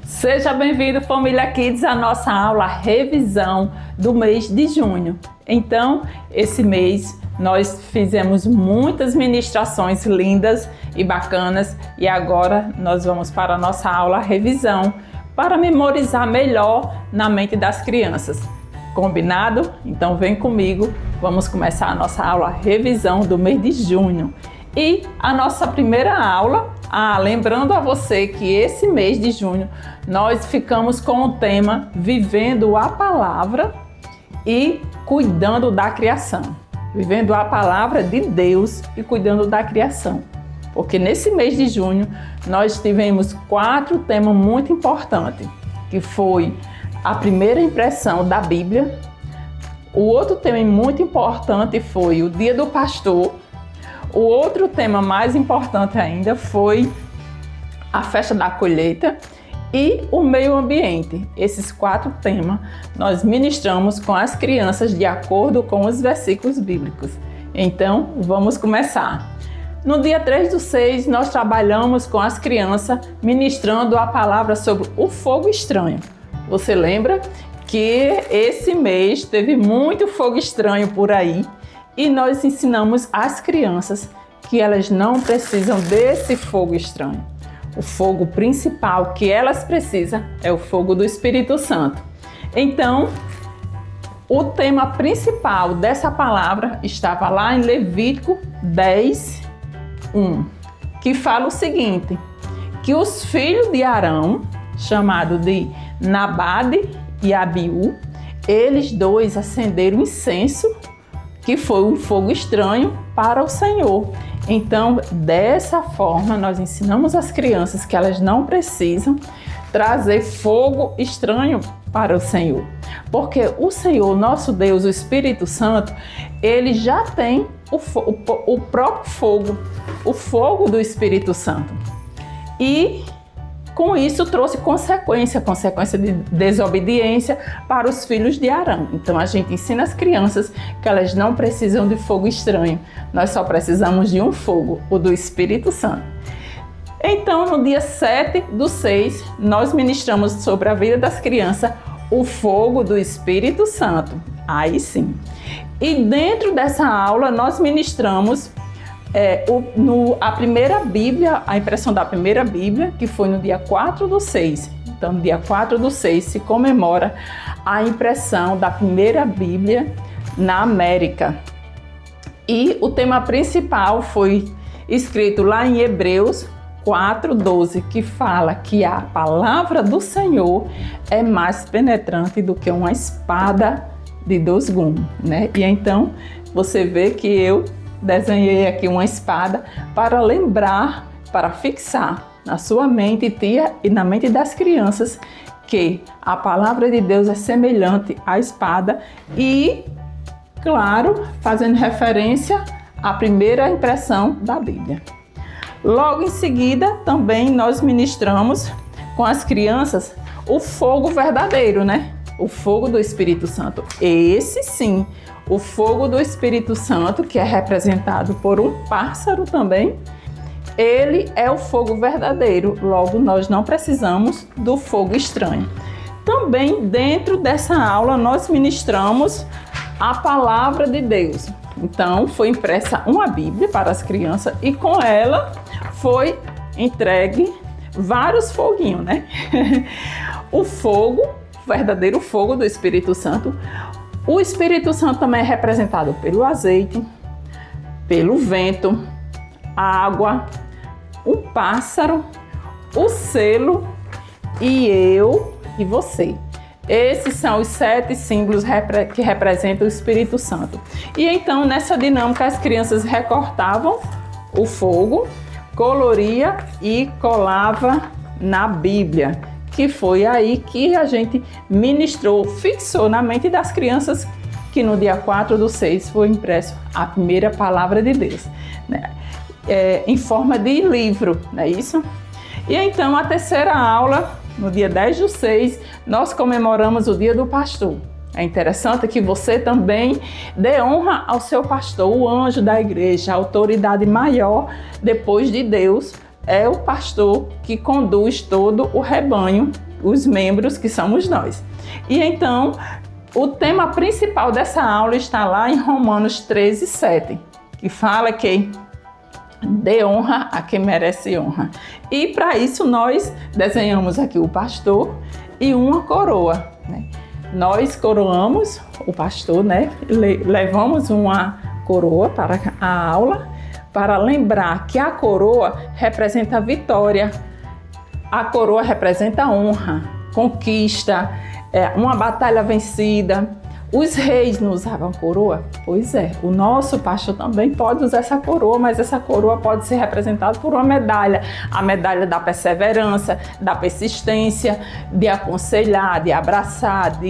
Seja bem-vindo, família Kids, à nossa aula revisão do mês de junho. Então, esse mês nós fizemos muitas ministrações lindas e bacanas e agora nós vamos para a nossa aula revisão para memorizar melhor na mente das crianças. Combinado? Então vem comigo, vamos começar a nossa aula revisão do mês de junho. E a nossa primeira aula, lembrando a você que esse mês de junho nós ficamos com o tema Vivendo a Palavra e Cuidando da Criação. Vivendo a Palavra de Deus e Cuidando da Criação. Porque nesse mês de junho nós tivemos 4 temas muito importantes, que foi a primeira impressão da Bíblia. O outro tema muito importante foi o Dia do Pastor. O outro tema mais importante ainda foi a festa da colheita e o meio ambiente. Esses 4 temas nós ministramos com as crianças de acordo com os versículos bíblicos. Então, vamos começar. No dia 3/6, nós trabalhamos com as crianças ministrando a palavra sobre o fogo estranho. Você lembra que esse mês teve muito fogo estranho por aí? E nós ensinamos às crianças que elas não precisam desse fogo estranho. O fogo principal que elas precisam é o fogo do Espírito Santo. Então, o tema principal dessa palavra estava lá em Levítico 10:1, que fala o seguinte, que os filhos de Arão, chamados de Nabade e Abiú, eles dois acenderam incenso, que foi um fogo estranho para o Senhor. Então, dessa forma, nós ensinamos às crianças que elas não precisam trazer fogo estranho para o Senhor. Porque o Senhor, nosso Deus, o Espírito Santo, ele já tem o próprio fogo, o fogo do Espírito Santo. E com isso trouxe consequência de desobediência para os filhos de Arão. Então a gente ensina as crianças que elas não precisam de fogo estranho. Nós só precisamos de um fogo, o do Espírito Santo. Então no dia 7/6, nós ministramos sobre a vida das crianças o fogo do Espírito Santo. Aí sim. E dentro dessa aula nós ministramos a primeira Bíblia, a impressão da primeira Bíblia, que foi no dia 4/6. Então, no dia 4/6 se comemora a impressão da primeira Bíblia na América. E o tema principal foi escrito lá em Hebreus 4:12, que fala que a palavra do Senhor é mais penetrante do que uma espada de 2 gumes, né? E então, você vê que eu desenhei aqui uma espada para lembrar, para fixar na sua mente, tia, e na mente das crianças que a palavra de Deus é semelhante à espada e, claro, fazendo referência à primeira impressão da Bíblia. Logo em seguida, também nós ministramos com as crianças o fogo verdadeiro, né? O fogo do Espírito Santo. Esse sim, o fogo do Espírito Santo, que é representado por um pássaro também, ele é o fogo verdadeiro, logo nós não precisamos do fogo estranho. Também dentro dessa aula nós ministramos a palavra de Deus. Então foi impressa uma Bíblia para as crianças e com ela foi entregue vários foguinhos, né? O fogo, o verdadeiro fogo do Espírito Santo. O Espírito Santo também é representado pelo azeite, pelo vento, a água, um pássaro, o selo e eu e você. Esses são os 7 símbolos que representam o Espírito Santo. E então, nessa dinâmica, as crianças recortavam o fogo, coloria e colava na Bíblia, que foi aí que a gente ministrou, fixou na mente das crianças que no dia 4/6 foi impresso a primeira palavra de Deus, né? Em forma de livro, não é isso? E então a terceira aula, no dia 10/6, nós comemoramos o Dia do Pastor. É interessante que você também dê honra ao seu pastor, o anjo da igreja, a autoridade maior depois de Deus, é o pastor que conduz todo o rebanho, os membros que somos nós. E então, o tema principal dessa aula está lá em Romanos 13:7, que fala que dê honra a quem merece honra. E para isso nós desenhamos aqui o pastor e uma coroa, né? Nós coroamos o pastor, né? Levamos uma coroa para a aula para lembrar que a coroa representa a vitória, a coroa representa a honra, conquista, uma batalha vencida. Os reis não usavam coroa? Pois é, o nosso pastor também pode usar essa coroa, mas essa coroa pode ser representada por uma medalha. A medalha da perseverança, da persistência, de aconselhar, de abraçar,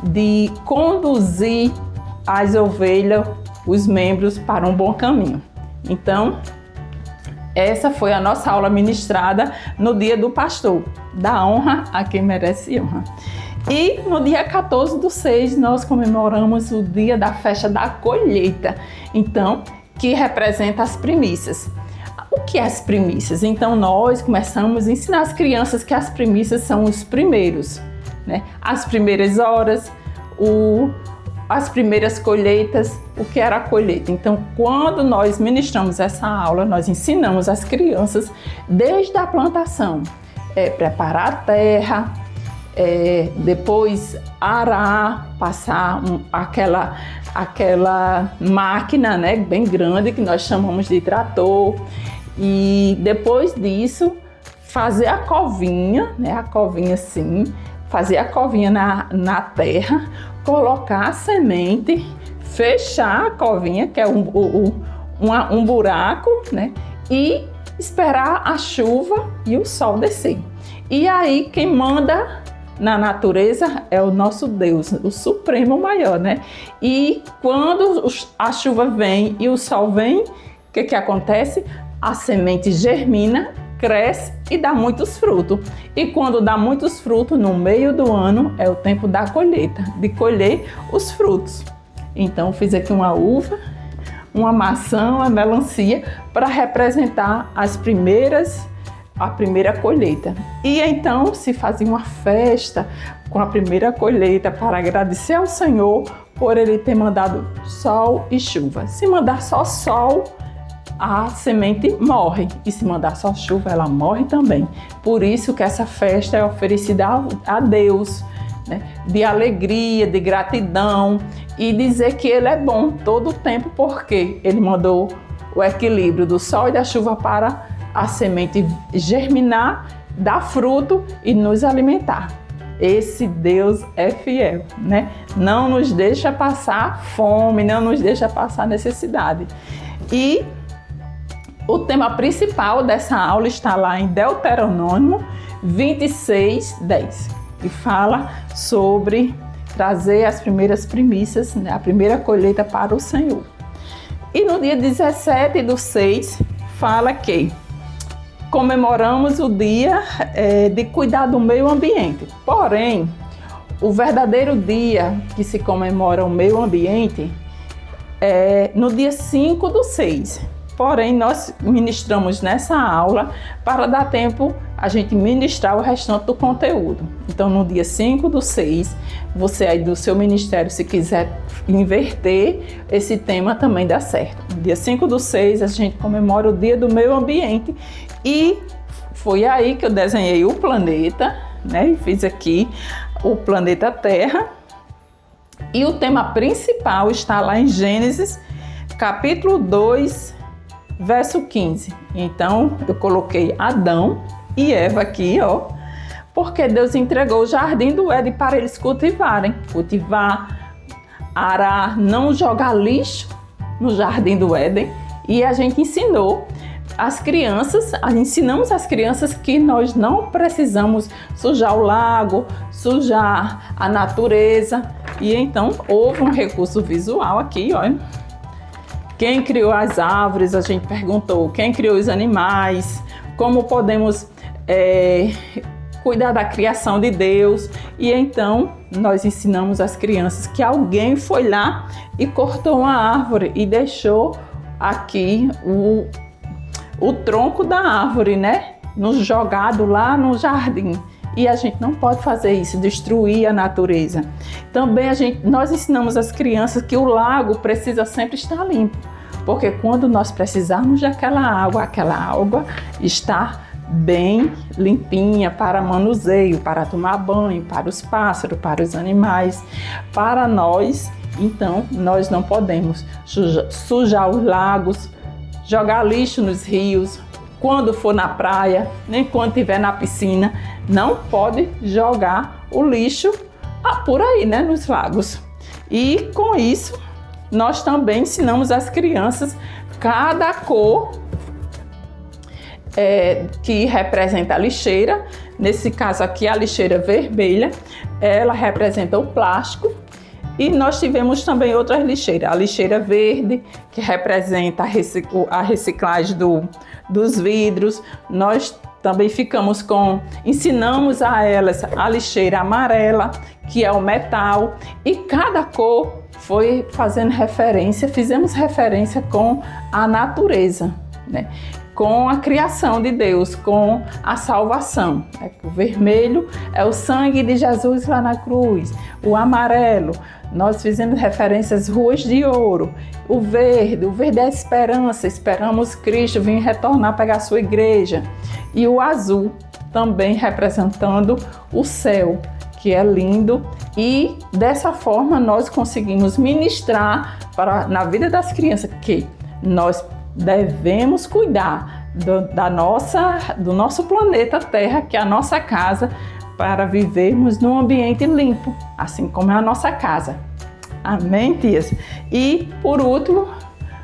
de conduzir as ovelhas, os membros, para um bom caminho. Então, essa foi a nossa aula ministrada no dia do pastor, da honra a quem merece honra. E no dia 14/6 nós comemoramos o dia da festa da colheita, então, que representa as primícias. O que é as primícias? Então nós começamos a ensinar as crianças que as primícias são os primeiros, né? As primeiras horas, as primeiras colheitas, o que era a colheita. Então, quando nós ministramos essa aula, nós ensinamos as crianças desde a plantação, preparar a terra, depois arar, passar aquela máquina, né, bem grande que nós chamamos de trator, e depois disso fazer a covinha, né, a covinha assim, fazer a covinha na terra, colocar a semente, fechar a covinha, que é um buraco, né, e esperar a chuva e o sol descer. E aí quem manda na natureza é o nosso Deus, o Supremo Maior, né? E quando a chuva vem e o sol vem, o que acontece? A semente germina, cresce e dá muitos frutos. E quando dá muitos frutos, no meio do ano, é o tempo da colheita, de colher os frutos. Então, fiz aqui uma uva, uma maçã, uma melancia, para representar a primeira colheita. E então se fazia uma festa com a primeira colheita para agradecer ao Senhor por Ele ter mandado sol e chuva. Se mandar só sol, a semente morre, e se mandar só chuva, ela morre também. Por isso que essa festa é oferecida a Deus, né? De alegria, de gratidão, e dizer que Ele é bom todo o tempo, porque Ele mandou o equilíbrio do sol e da chuva para a semente germinar, dar fruto e nos alimentar. Esse Deus é fiel, né? Não nos deixa passar fome, não nos deixa passar necessidade. E o tema principal dessa aula está lá em Deuteronômio 26:10, que fala sobre trazer as primeiras primícias, né? A primeira colheita para o Senhor. E no dia 17/6 fala que comemoramos o dia de cuidar do meio ambiente. Porém, o verdadeiro dia que se comemora o meio ambiente é no dia 5/6. Porém, nós ministramos nessa aula para dar tempo a gente ministrar o restante do conteúdo. Então, no dia 5/6, você aí do seu ministério, se quiser inverter esse tema, também dá certo. No dia 5/6, a gente comemora o dia do meio ambiente, e foi aí que eu desenhei o planeta, né? E fiz aqui o planeta Terra. E o tema principal está lá em Gênesis, capítulo 2, verso 15. Então, eu coloquei Adão e Eva aqui, ó, porque Deus entregou o jardim do Éden para eles cultivar, arar, não jogar lixo no jardim do Éden. E a gente ensinamos as crianças que nós não precisamos sujar o lago, sujar a natureza. E então houve um recurso visual aqui, olha. Quem criou as árvores? A gente perguntou. Quem criou os animais? Como podemos cuidar da criação de Deus? E então nós ensinamos às crianças que alguém foi lá e cortou uma árvore e deixou aqui o tronco da árvore, né? Jogado lá no jardim. E a gente não pode fazer isso, destruir a natureza. Também nós ensinamos as crianças que o lago precisa sempre estar limpo, porque quando nós precisarmos daquela água, aquela água está bem limpinha para manuseio, para tomar banho, para os pássaros, para os animais, para nós. Então, nós não podemos sujar os lagos, jogar lixo nos rios. Quando for na praia, nem quando estiver na piscina, não pode jogar o lixo por aí, né, nos lagos. E com isso, nós também ensinamos às crianças cada cor que representa a lixeira. Nesse caso aqui, a lixeira vermelha, ela representa o plástico. E nós tivemos também outras lixeiras. A lixeira verde, que representa a reciclagem dos vidros. Nós também ensinamos a elas a lixeira amarela, que é o metal. E cada cor foi fizemos referência com a natureza, né? Com a criação de Deus, com a salvação. O vermelho é o sangue de Jesus lá na cruz. O amarelo, nós fizemos referência às ruas de ouro. O verde é a esperança. Esperamos Cristo vir retornar, pegar a sua igreja. E o azul, também representando o céu, que é lindo. E dessa forma nós conseguimos ministrar na vida das crianças que nós devemos cuidar do nosso planeta Terra, que é a nossa casa, para vivermos num ambiente limpo, assim como é a nossa casa. Amém, tias? E, por último,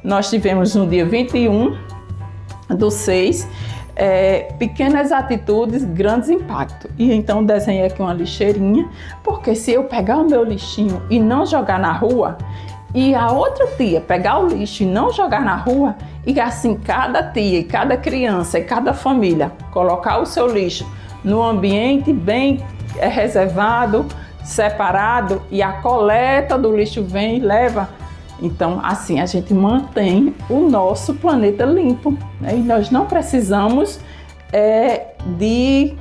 nós tivemos no dia 21/6, pequenas atitudes, grandes impactos. E então desenhei aqui uma lixeirinha, porque se eu pegar o meu lixinho e não jogar na rua, e a outra tia pegar o lixo e não jogar na rua, e assim cada tia, e cada criança e cada família colocar o seu lixo no ambiente bem reservado, separado, e a coleta do lixo vem e leva. Então, assim, a gente mantém o nosso planeta limpo, né? E nós não precisamos de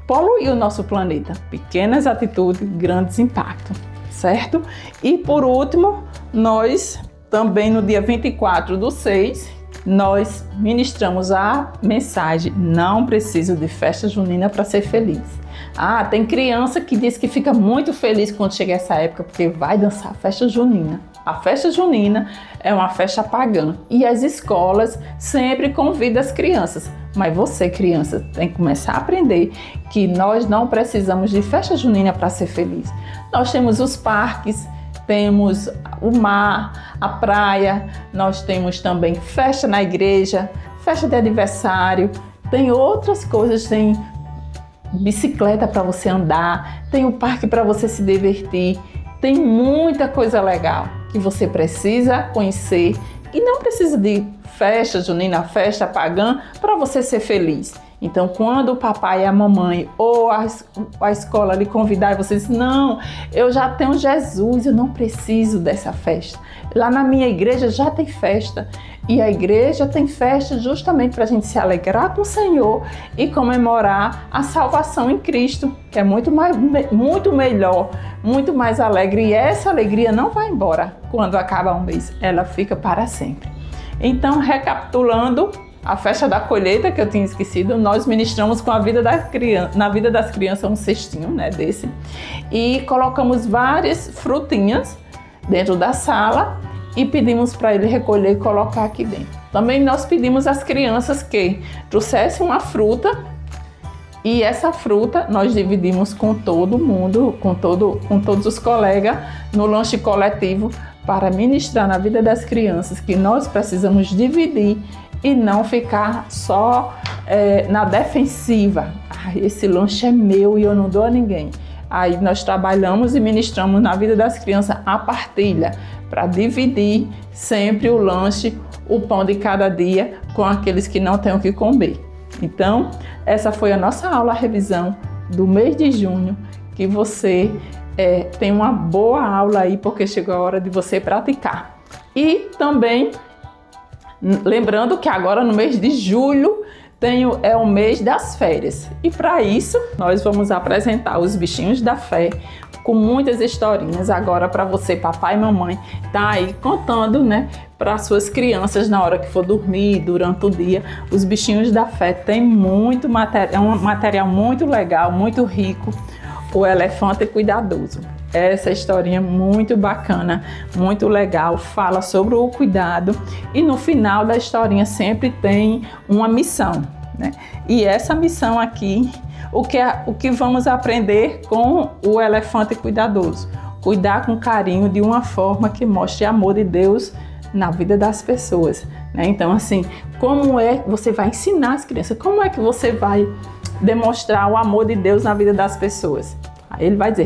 poluir o nosso planeta. Pequenas atitudes, grandes impactos, certo? E por último, nós também no dia 24/6, nós ministramos a mensagem: não preciso de festa junina para ser feliz. Tem criança que diz que fica muito feliz quando chega essa época, porque vai dançar a festa junina. A festa junina é uma festa pagã e as escolas sempre convidam as crianças. Mas você, criança, tem que começar a aprender que nós não precisamos de festa junina para ser feliz. Nós temos os parques, temos o mar, a praia, nós temos também festa na igreja, festa de aniversário, tem outras coisas, tem bicicleta para você andar, tem o parque para você se divertir, tem muita coisa legal que você precisa conhecer e não precisa de festa junina, festa pagã para você ser feliz. Então, quando o papai e a mamãe ou a escola lhe convidar e você diz: não, eu já tenho Jesus, eu não preciso dessa festa. Lá na minha igreja já tem festa. E a igreja tem festa justamente para a gente se alegrar com o Senhor e comemorar a salvação em Cristo, que é muito melhor, muito mais alegre. E essa alegria não vai embora quando acaba um mês, ela fica para sempre. Então, recapitulando, a festa da colheita, que eu tinha esquecido, nós ministramos com na vida das crianças um cestinho, né, desse, e colocamos várias frutinhas dentro da sala e pedimos para ele recolher e colocar aqui dentro. Também nós pedimos às crianças que trouxessem uma fruta e essa fruta nós dividimos com todo mundo, com todos os colegas no lanche coletivo para ministrar na vida das crianças que nós precisamos dividir e não ficar só na defensiva. Esse lanche é meu e eu não dou a ninguém. Aí nós trabalhamos e ministramos na vida das crianças a partilha, para dividir sempre o lanche, o pão de cada dia com aqueles que não têm o que comer. Então, essa foi a nossa aula revisão do mês de junho, que você tem uma boa aula aí, porque chegou a hora de você praticar. E também Lembrando que agora no mês de julho é o mês das férias. E para isso, nós vamos apresentar os bichinhos da fé com muitas historinhas agora para você, papai e mamãe, tá aí contando, né, para suas crianças na hora que for dormir, durante o dia. Os bichinhos da fé tem muito material, é um material muito legal, muito rico. O Elefante Cuidadoso. Essa historinha muito bacana, muito legal, fala sobre o cuidado e no final da historinha sempre tem uma missão, né? E essa missão aqui, o que vamos aprender com o Elefante Cuidadoso? Cuidar com carinho de uma forma que mostre amor de Deus na vida das pessoas, né? Então, assim, como é que você vai ensinar as crianças? Como é que você vai demonstrar o amor de Deus na vida das pessoas? Aí ele vai dizer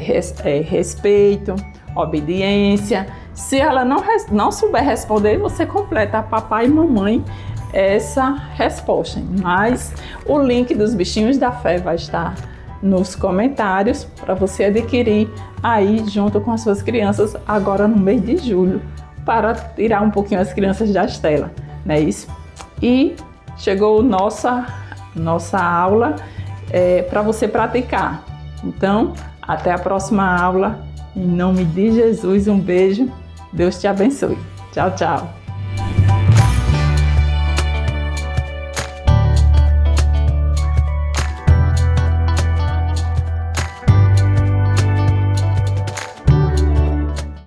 respeito, obediência. Se ela não souber responder, você completa a papai e mamãe essa resposta. Mas o link dos bichinhos da fé vai estar nos comentários para você adquirir aí junto com as suas crianças agora no mês de julho, para tirar um pouquinho as crianças das telas, não é isso? E chegou nossa aula para você praticar. Então, até a próxima aula. Em nome de Jesus, um beijo. Deus te abençoe. Tchau, tchau.